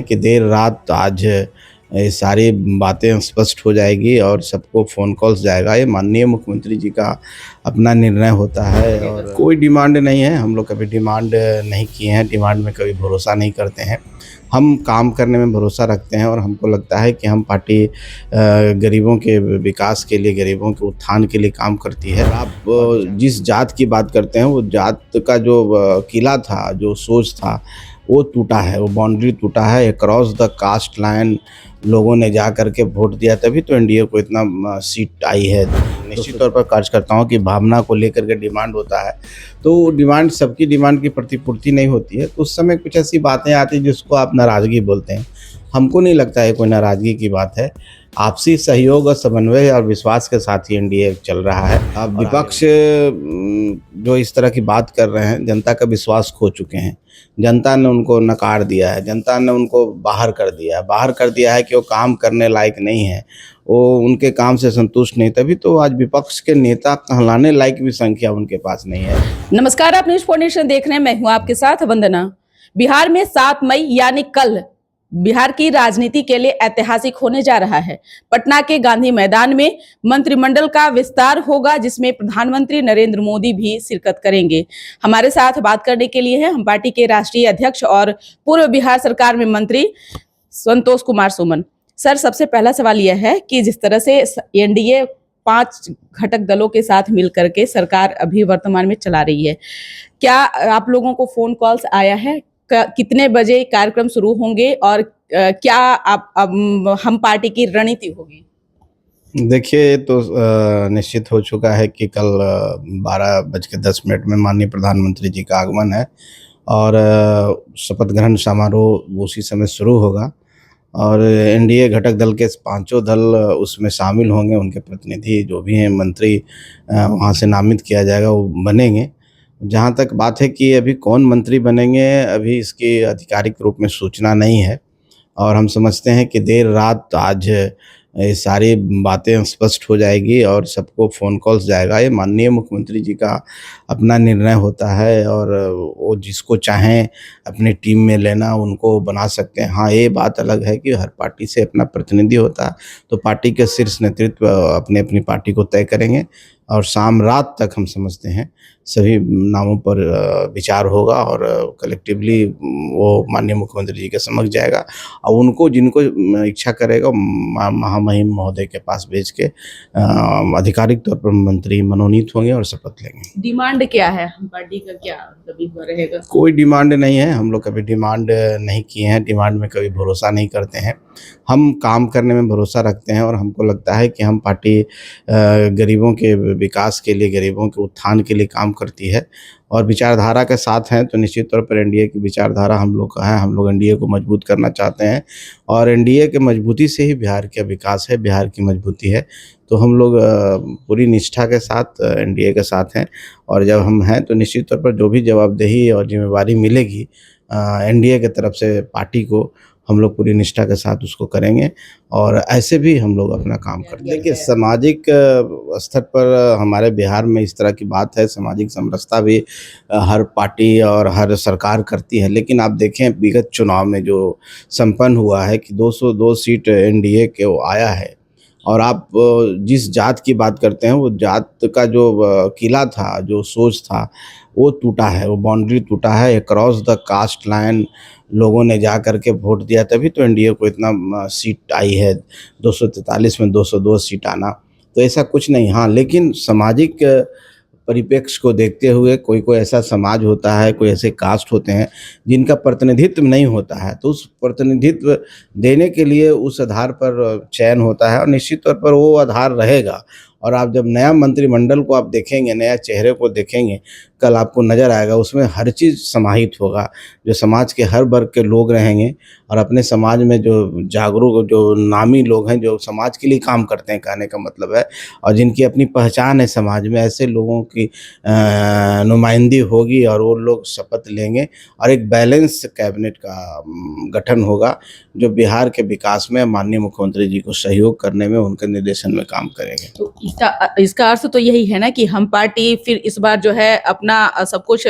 कि देर रात आज ये सारी बातें स्पष्ट हो जाएगी और सबको फ़ोन कॉल्स जाएगा। ये माननीय मुख्यमंत्री जी का अपना निर्णय होता है और कोई डिमांड नहीं है। हम लोग कभी डिमांड नहीं किए हैं, डिमांड में कभी भरोसा नहीं करते हैं। हम काम करने में भरोसा रखते हैं और हमको लगता है कि हम पार्टी गरीबों के विकास के लिए, गरीबों के उत्थान के लिए काम करती है। आप जिस जात की बात करते हैं, वो जात का जो किला था, जो सोच था, वो टूटा है, वो बाउंड्री टूटा है। अक्रॉस द कास्ट लाइन लोगों ने जा कर के वोट दिया, तभी तो एनडीए को इतना सीट आई है। निश्चित तौर पर कार्यकर्ताओं की भावना को लेकर के डिमांड होता है, तो डिमांड सबकी डिमांड की प्रतिपूर्ति नहीं होती है। तो उस समय कुछ ऐसी बातें आती हैं जिसको आप नाराज़गी बोलते हैं। हमको नहीं लगता है कोई नाराज़गी की बात है। आपसी सहयोग और समन्वय और विश्वास के साथ ही एनडीए चल रहा है। अब विपक्ष जो इस तरह की बात कर रहे हैं, जनता का विश्वास खो चुके हैं। जनता ने उनको नकार दिया है, जनता ने उनको बाहर कर दिया है। बाहर कर दिया है कि वो काम करने लायक नहीं है, वो उनके काम से संतुष्ट नहीं, तभी तो आज विपक्ष के नेता कहलाने लायक भी संख्या उनके पास नहीं है। नमस्कार, आप न्यूज़ फाउंडेशन देख रहे हैं। मैं हूं आपके साथ वंदना। बिहार में 7 मई यानी कल बिहार की राजनीति के लिए ऐतिहासिक होने जा रहा है। पटना के गांधी मैदान में मंत्रिमंडल का विस्तार होगा, जिसमें प्रधानमंत्री नरेंद्र मोदी भी शिरकत करेंगे। हमारे साथ बात करने के लिए हैं हम पार्टी के राष्ट्रीय अध्यक्ष और पूर्व बिहार सरकार में मंत्री संतोष कुमार सुमन। सर, सबसे पहला सवाल यह है कि जिस तरह से एनडीए 5 घटक दलों के साथ मिलकर के सरकार अभी वर्तमान में चला रही है, क्या आप लोगों को फोन कॉल्स आया है? कितने बजे कार्यक्रम शुरू होंगे और क्या हम पार्टी की रणनीति होगी? देखिए, तो निश्चित हो चुका है कि कल 12:10 में माननीय प्रधानमंत्री जी का आगमन है और शपथ ग्रहण समारोह उसी समय शुरू होगा और एनडीए घटक दल के पांचों दल उसमें शामिल होंगे। उनके प्रतिनिधि जो भी हैं, मंत्री वहाँ से नामित किया जाएगा, वो बनेंगे। जहाँ तक बात है कि अभी कौन मंत्री बनेंगे, अभी इसकी आधिकारिक रूप में सूचना नहीं है और हम समझते हैं कि देर रात आज ये सारी बातें स्पष्ट हो जाएगी और सबको फ़ोन कॉल्स जाएगा। ये माननीय मुख्यमंत्री जी का अपना निर्णय होता है और वो जिसको चाहें अपनी टीम में लेना, उनको बना सकते हैं। हाँ, ये बात अलग है कि हर पार्टी से अपना प्रतिनिधि होता है, तो पार्टी के शीर्ष नेतृत्व अपनी पार्टी को तय करेंगे और शाम रात तक हम समझते हैं सभी नामों पर विचार होगा और कलेक्टिवली वो माननीय मुख्यमंत्री जी के समक्ष जाएगा और उनको जिनको इच्छा करेगा महामहिम महोदय के पास भेज के आधिकारिक तौर पर मंत्री मनोनीत होंगे और शपथ लेंगे। डिमांड क्या है पार्टी का, क्या कभी हुआ रहेगा? कोई कोई डिमांड नहीं है। हम लोग कभी डिमांड नहीं किए हैं, डिमांड में कभी भरोसा नहीं करते हैं। हम काम करने में भरोसा रखते हैं और हमको लगता है कि हम पार्टी गरीबों के विकास के लिए, गरीबों के उत्थान के लिए काम करती है और विचारधारा के साथ हैं। तो निश्चित तौर पर एनडीए की विचारधारा हम लोग का है। हम लोग एनडीए को मजबूत करना चाहते हैं और एनडीए के मजबूती से ही बिहार का विकास है, बिहार की मजबूती है। तो हम लोग पूरी निष्ठा के साथ एनडीए के साथ हैं और जब हम हैं तो निश्चित तौर पर जो भी जवाबदेही और जिम्मेवारी मिलेगी एनडीए के तरफ से पार्टी को, हम लोग पूरी निष्ठा के साथ उसको करेंगे और ऐसे भी हम लोग अपना काम करते हैं। देखिए, सामाजिक स्तर पर हमारे बिहार में इस तरह की बात है। सामाजिक समरसता भी हर पार्टी और हर सरकार करती है, लेकिन आप देखें विगत चुनाव में जो संपन्न हुआ है कि 202 सीट एनडीए के वो आया है और आप जिस जात की बात करते हैं, वो जात का जो किला था, जो सोच था, वो टूटा है, वो बाउंड्री टूटा है। अक्रॉस द कास्ट लाइन लोगों ने जा कर के वोट दिया, तभी तो एनडीए को इतना सीट आई है। 243 में 202 सीट आना, तो ऐसा कुछ नहीं। हाँ, लेकिन सामाजिक परिप्रेक्ष्य को देखते हुए कोई ऐसा समाज होता है, कोई ऐसे कास्ट होते हैं जिनका प्रतिनिधित्व नहीं होता है, तो उस प्रतिनिधित्व देने के लिए उस आधार पर चयन होता है और निश्चित तौर पर वो आधार रहेगा। और आप जब नया मंत्रिमंडल को आप देखेंगे, नया चेहरे को देखेंगे, कल आपको नज़र आएगा उसमें हर चीज़ समाहित होगा। जो समाज के हर वर्ग के लोग रहेंगे और अपने समाज में जो जागरूक, जो नामी लोग हैं, जो समाज के लिए काम करते हैं, कहने का मतलब है, और जिनकी अपनी पहचान है समाज में, ऐसे लोगों की नुमाइंदगी होगी और वो लोग शपथ लेंगे और एक बैलेंस कैबिनेट का गठन होगा जो बिहार के विकास में माननीय मुख्यमंत्री जी को सहयोग करने में, उनके निर्देशन में काम करेंगे। तो इसका अर्थ तो यही है ना कि हम पार्टी फिर इस बार जो है अपना अपना सब कुछ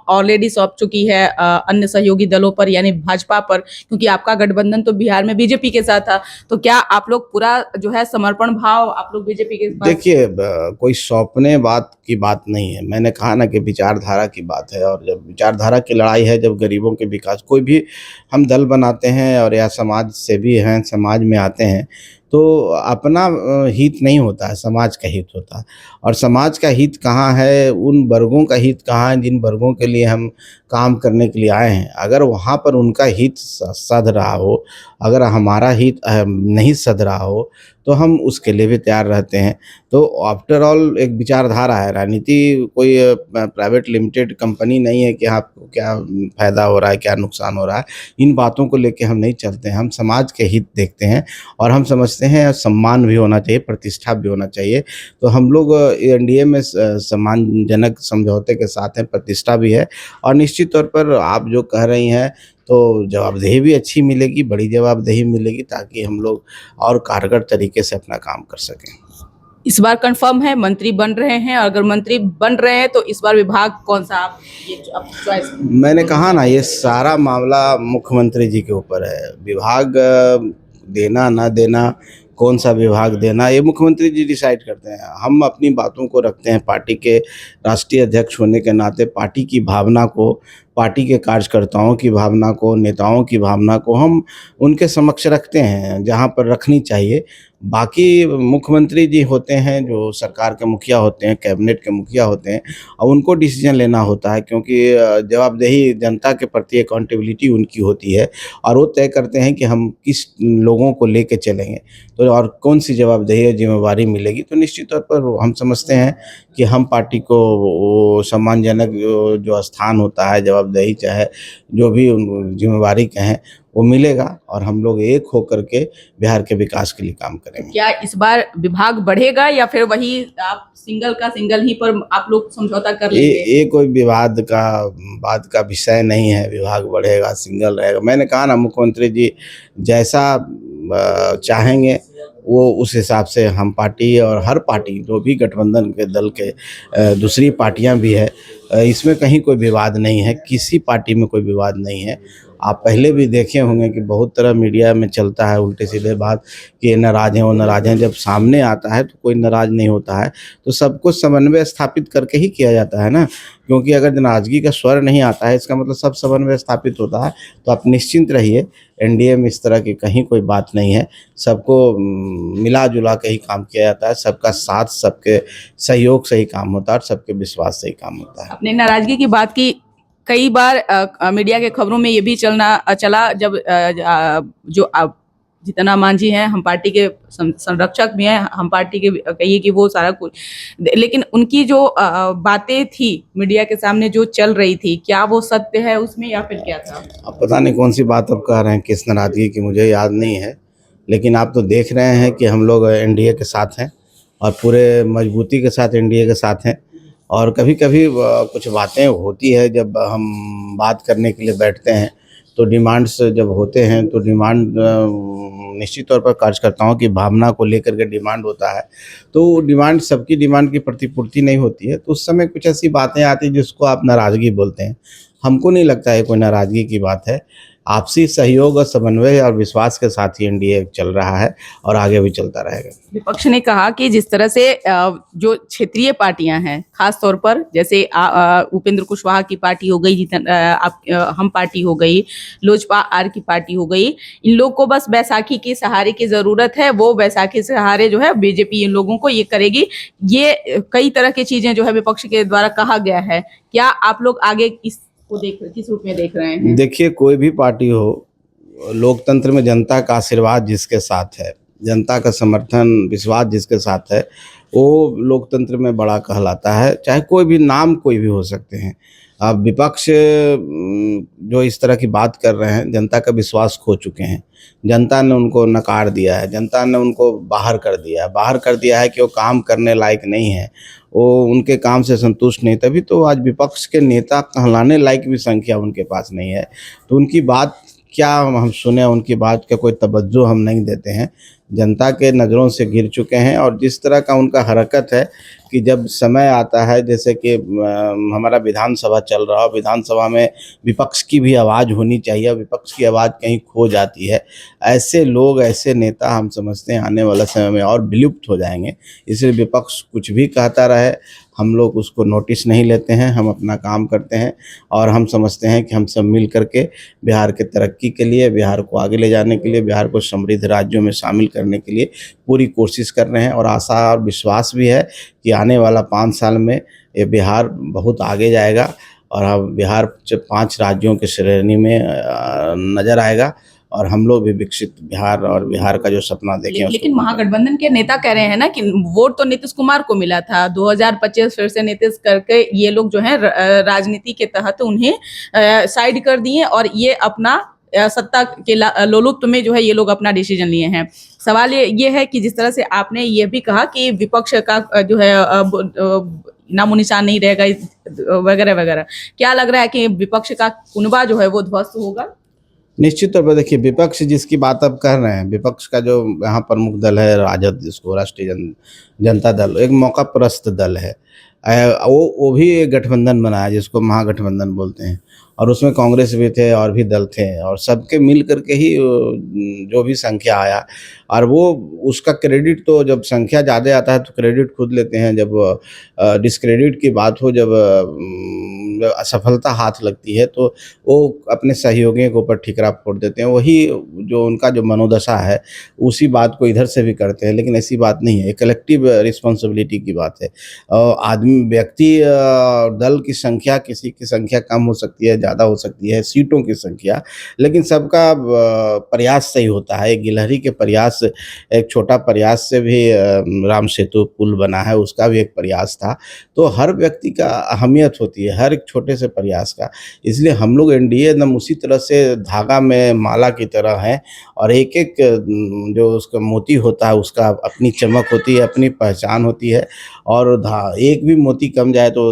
ऑलरेडी सौंप चुकी है अन्य सहयोगी दलों पर यानी भाजपा पर, क्योंकि आपका गठबंधन तो बिहार में बीजेपी के साथ था। तो क्या आप लोग पूरा जो है समर्पण भाव आप लोग बीजेपी के पास? देखिए, कोई सौंपने बात की बात नहीं है। मैंने कहा ना कि विचारधारा की बात है, और जब विचारधारा की लड़ाई है, जब गरीबों के विकास कोई भी हम दल बनाते हैं और या समाज से भी हैं, समाज में आते हैं, तो अपना हित नहीं होता है, समाज का हित होता है। और समाज का हित कहाँ है, उन वर्गों का हित कहाँ है जिन वर्गों के लिए हम काम करने के लिए आए हैं। अगर वहाँ पर उनका हित सध रहा हो, अगर हमारा हित नहीं सध रहा हो, तो हम उसके लिए भी तैयार रहते हैं। तो आफ्टर ऑल एक विचारधारा है, राजनीति कोई प्राइवेट लिमिटेड कंपनी नहीं है कि आपको क्या फ़ायदा हो रहा है, क्या नुकसान हो रहा है। इन बातोों को लेके हम नहीं चलते हैं, हम समाज के हित देखते हैं, और हम समझते हैं सम्मान भी होना चाहिए, प्रतिष्ठा भी होना चाहिए। तो हम लोग एनडीए में सम्मानजनक समझौते के साथ हैं, प्रतिष्ठा भी है, और निश्चित तौर पर आप जो कह रही हैं तो जवाबदेही भी अच्छी मिलेगी, बड़ी जवाबदेही मिलेगी, ताकि हम लोग और कारगर तरीके से अपना काम कर सकें। इस बार कंफर्म है मंत्री बन रहे हैं? अगर मंत्री बन रहे हैं तो इस बार विभाग कौन सा आप ये आप चॉइस? मैंने कहा ना, ये सारा मामला मुख्यमंत्री जी के ऊपर है। विभाग देना ना देना, कौन सा विभाग देना, ये मुख्यमंत्री जी डिसाइड करते हैं। हम अपनी बातों को रखते हैं, पार्टी के राष्ट्रीय अध्यक्ष होने के नाते पार्टी की भावना को, पार्टी के कार्यकर्ताओं की भावना को, नेताओं की भावना को हम उनके समक्ष रखते हैं, जहाँ पर रखनी चाहिए। बाकी मुख्यमंत्री जी होते हैं जो सरकार के मुखिया होते हैं, कैबिनेट के मुखिया होते हैं, और उनको डिसीजन लेना होता है, क्योंकि जवाबदेही जनता के प्रति अकाउंटेबिलिटी उनकी होती है, और वो तय करते हैं कि हम किस लोगों को लेके चलेंगे, तो और कौन सी जवाबदेही और जिम्मेवारी मिलेगी। तो निश्चित तौर पर हम समझते हैं कि हम पार्टी को वो सम्मानजनक जो स्थान होता है, जवाबदेही चाहे जो भी जिम्मेवारी कहें, वो मिलेगा, और हम लोग एक होकर के बिहार के विकास के लिए काम करेंगे। क्या इस बार विभाग बढ़ेगा या फिर वही आप सिंगल ही पर आप लोग समझौता कर लेंगे? ये कोई बात का विषय नहीं है, विभाग बढ़ेगा सिंगल रहेगा। मैंने कहा ना, मुख्यमंत्री जी जैसा चाहेंगे वो उस हिसाब से हम पार्टी और हर पार्टी जो भी गठबंधन के दल के दूसरी पार्टियां भी है, इसमें कहीं कोई विवाद नहीं है, किसी पार्टी में कोई विवाद नहीं है। आप पहले भी देखे होंगे कि बहुत तरह मीडिया में चलता है उल्टे सीधे बात कि ये नाराज़ हैं, वो नाराज़ हैं। जब सामने आता है तो कोई नाराज़ नहीं होता है, तो सब कुछ समन्वय स्थापित करके ही किया जाता है ना, क्योंकि अगर नाराज़गी का स्वर नहीं आता है, इसका मतलब सब समन्वय स्थापित होता है। तो आप निश्चिंत रहिए, एनडीए में इस तरह की कहीं कोई बात नहीं है। सबको मिला जुला के ही काम किया जाता है, सबका साथ, सबके सहयोग से ही काम होता है, और सबके विश्वास से ही काम होता है। अपने नाराजगी की बात की, कई बार मीडिया के खबरों में ये भी चला जब जो जितना मांझी हैं, हम पार्टी के संरक्षक भी हैं, हम पार्टी के कहिए कि वो सारा कुछ, लेकिन उनकी जो बातें थी मीडिया के सामने जो चल रही थी, क्या वो सत्य है उसमें या फिर क्या था? अब पता नहीं कौन सी बात आप कह रहे हैं, किस नाराज़गी की, मुझे याद नहीं है। लेकिन आप तो देख रहे हैं कि हम लोग एनडीए के साथ हैं, और पूरे मजबूती के साथ एनडीए के साथ हैं। और कभी कभी कुछ बातें होती है, जब हम बात करने के लिए बैठते हैं, तो डिमांड्स जब होते हैं, तो डिमांड निश्चित तौर पर कार्यकर्ताओं की भावना को लेकर के डिमांड होता है। तो डिमांड, सबकी डिमांड की प्रतिपूर्ति नहीं होती है, तो उस समय कुछ ऐसी बातें आती हैं जिसको आप नाराज़गी बोलते हैं। हमको नहीं लगता है कोई नाराज़गी की बात है। आपसी सहयोग और समन्वय और विश्वास के साथ ही एनडीए चल रहा है, और आगे भी चलता रहेगा। विपक्ष ने कहा कि जिस तरह से जो क्षेत्रीय पार्टियां हैं, खास तौर पर जैसे उपेंद्र कुशवाहा की पार्टी हो गई, हम पार्टी हो गई, लोजपा आर की पार्टी हो गई, इन लोग को बस बैसाखी के सहारे की जरूरत है, वो बैसाखी से सहारे जो है बीजेपी इन लोगों को ये करेगी। ये कई तरह की चीजें जो है विपक्ष के द्वारा कहा गया है। क्या आप लोग आगे इसको किस रूप में देख रहे हैं? देखिए, कोई भी पार्टी हो, लोकतंत्र में जनता का आशीर्वाद जिसके साथ है, जनता का समर्थन, विश्वास जिसके साथ है, वो लोकतंत्र में बड़ा कहलाता है। चाहे कोई भी नाम, कोई भी हो सकते हैं। अब विपक्ष जो इस तरह की बात कर रहे हैं, जनता का विश्वास खो चुके हैं। जनता ने उनको नकार दिया है, जनता ने उनको बाहर कर दिया है कि वो काम करने लायक नहीं है, वो उनके काम से संतुष्ट नहीं। तभी तो आज विपक्ष के नेता कहलाने लायक भी संख्या उनके पास नहीं है। तो उनकी बात क्या हम सुने, उनकी बात का कोई तवज्जो हम नहीं देते हैं। जनता के नज़रों से घिर चुके हैं और जिस तरह का उनका हरकत है कि जब समय आता है, जैसे कि हमारा विधानसभा चल रहा हो, विधानसभा में विपक्ष की भी आवाज़ होनी चाहिए, विपक्ष की आवाज़ कहीं खो जाती है। ऐसे लोग, ऐसे नेता हम समझते हैं आने वाला समय में और विलुप्त हो जाएंगे। इसलिए विपक्ष कुछ भी कहता रहे, हम लोग उसको नोटिस नहीं लेते हैं, हम अपना काम करते हैं और हम समझते हैं कि हम सब मिल करके बिहार के तरक्की के लिए, बिहार को आगे ले जाने के लिए, बिहार को समृद्ध राज्यों में शामिल करने के लिए पूरी कोशिश कर रहे हैं। और आशा और विश्वास भी है कि आने वाला 5 साल में ये बिहार बहुत आगे जाएगा और अब बिहार 5 राज्यों की श्रेणी में नज़र आएगा और हम लोग भी विकसित बिहार और बिहार का जो सपना देखें लेकिन महागठबंधन के नेता कह रहे हैं ना कि वोट तो नीतीश कुमार को मिला था, 2025 फिर से नीतीश करके ये लोग जो है राजनीति के तहत उन्हें साइड कर दिए और ये अपना सत्ता के लोलुप्त में जो है ये लोग अपना डिसीजन लिए हैं। सवाल ये है कि जिस तरह से आपने ये भी कहा कि विपक्ष का जो है नामो निशान नहीं रहेगा वगैरह वगैरह, क्या लग रहा है कि विपक्ष का कुनबा जो है वो ध्वस्त होगा? निश्चित तौर पर देखिए, विपक्ष जिसकी बात आप कर रहे हैं, विपक्ष का जो यहाँ प्रमुख दल है राजद, जिसको राष्ट्रीय जनता दल, एक मौका परस्त दल है। वो भी एक गठबंधन बना है जिसको महागठबंधन बोलते हैं और उसमें कांग्रेस भी थे और भी दल थे और सबके मिल करके ही जो भी संख्या आया और वो उसका क्रेडिट, तो जब संख्या ज़्यादा आता है तो क्रेडिट खुद लेते हैं, जब डिस्क्रेडिट की बात हो, जब असफलता हाथ लगती है तो वो अपने सहयोगियों के ऊपर ठिकरा फोड़ देते हैं। वही जो उनका जो मनोदशा है उसी बात को इधर से भी करते हैं, लेकिन ऐसी बात नहीं है, कलेक्टिव रिस्पॉन्सिबिलिटी की बात है। आदमी, व्यक्ति, दल की संख्या, किसी की संख्या कम हो सकती है, ज़्यादा हो सकती है, सीटों की संख्या, लेकिन सबका प्रयास सही होता है। एक गिलहरी के प्रयास, एक छोटा प्रयास से भी राम सेतु पुल बना है, उसका भी एक प्रयास था। तो हर व्यक्ति का अहमियत होती है, हर एक छोटे से प्रयास का। इसलिए हम लोग एनडीए एकदम उसी तरह से धागा में माला की तरह है और एक एक जो उसका मोती होता है उसका अपनी चमक होती है, अपनी पहचान होती है और एक भी मोती कम जाए तो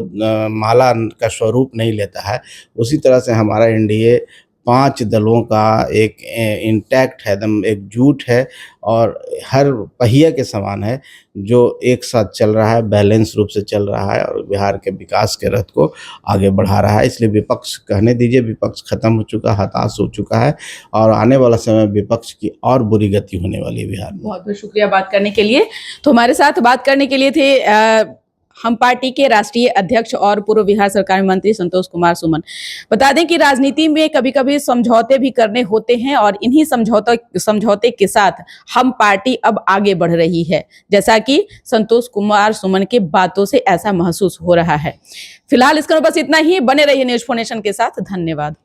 माला का स्वरूप नहीं लेता है। उसी तरह से हमारा एनडीए 5 दलों का एक इंटैक्ट है, एकदम एकजुट है और हर पहिया के समान है, जो एक साथ चल रहा है, बैलेंस रूप से चल रहा है और बिहार के विकास के रथ को आगे बढ़ा रहा है। इसलिए विपक्ष, कहने दीजिए, विपक्ष खत्म हो चुका, हताश हो चुका है और आने वाला समय विपक्ष की और बुरी गति होने वाली है बिहार में। बहुत बहुत शुक्रिया बात करने के लिए। तो हमारे साथ बात करने के लिए थे हम पार्टी के राष्ट्रीय अध्यक्ष और पूर्व बिहार सरकार में मंत्री संतोष कुमार सुमन। बता दें कि राजनीति में कभी कभी समझौते भी करने होते हैं और इन्हीं समझौते के साथ हम पार्टी अब आगे बढ़ रही है, जैसा कि संतोष कुमार सुमन के बातों से ऐसा महसूस हो रहा है। फिलहाल इसका बस इतना ही। बने रहिए न्यूज़4नेशन के साथ। धन्यवाद।